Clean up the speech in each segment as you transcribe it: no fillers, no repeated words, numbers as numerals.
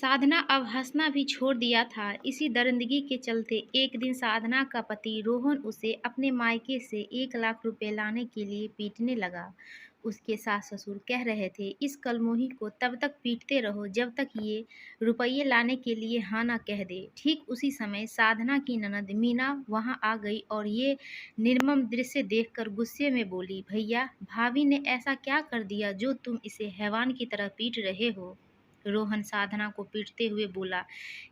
साधना अब हंसना भी छोड़ दिया था। इसी दरिंदगी के चलते एक दिन साधना का पति रोहन उसे अपने मायके से 1 लाख रुपए लाने के लिए पीटने लगा। उसके सास ससुर कह रहे थे, इस कलमोही को तब तक पीटते रहो जब तक ये रुपये लाने के लिए हाँ ना कह दे। ठीक उसी समय साधना की ननद मीना वहां आ गई और ये निर्मम दृश्य देखकर गुस्से में बोली, भैया भाभी ने ऐसा क्या कर दिया जो तुम इसे हैवान की तरह पीट रहे हो। रोहन साधना को पीटते हुए बोला,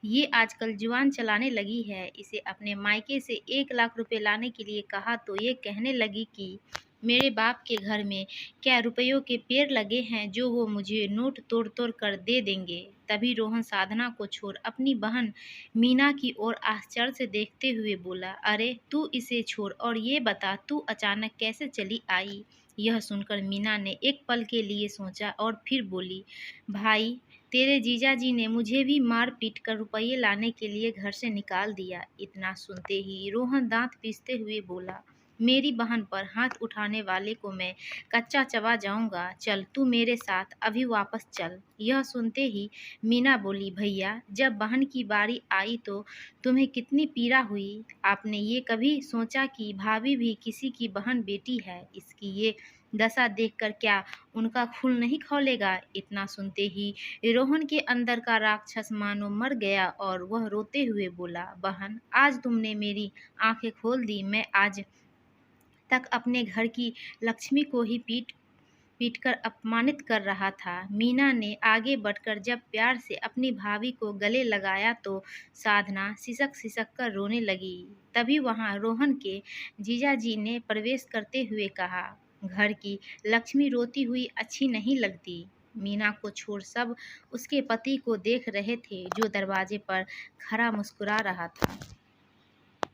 ये आजकल जुबान चलाने लगी है। इसे अपने मायके से 1 लाख रुपए लाने के लिए कहा तो ये कहने लगी कि मेरे बाप के घर में क्या रुपयों के पेड़ लगे हैं जो वो मुझे नोट तोड़ तोड़ कर दे देंगे। तभी रोहन साधना को छोड़ अपनी बहन मीना की ओर आश्चर्य से देखते हुए बोला, अरे तू इसे छोड़ और ये बता तू अचानक कैसे चली आई। यह सुनकर मीना ने एक पल के लिए सोचा और फिर बोली, भाई तेरे जीजाजी ने मुझे भी मार पीट कर रुपये लाने के लिए घर से निकाल दिया। इतना सुनते ही रोहन दांत पीसते हुए बोला, मेरी बहन पर हाथ उठाने वाले को मैं कच्चा चबा जाऊंगा। चल तू मेरे साथ अभी वापस चल। यह सुनते ही मीना बोली, भैया जब बहन की बारी आई तो तुम्हें कितनी पीड़ा हुई। आपने ये कभी सोचा कि भाभी भी किसी की बहन बेटी है। इसकी ये दशा देखकर क्या उनका खून नहीं खौलेगा। इतना सुनते ही रोहन के अंदर का राक्षस मानो मर गया और वह रोते हुए बोला, बहन आज तुमने मेरी आंखें खोल दी। मैं आज तक अपने घर की लक्ष्मी को ही पीट पीट कर अपमानित कर रहा था। मीना ने आगे बढ़कर जब प्यार से अपनी भाभी को गले लगाया तो साधना सिसक सिसक कर रोने लगी। तभी वहां रोहन के जीजाजी ने प्रवेश करते हुए कहा, घर की लक्ष्मी रोती हुई अच्छी नहीं लगती। मीना को छोड़ सब उसके पति को देख रहे थे जो दरवाजे पर खड़ा मुस्कुरा रहा था।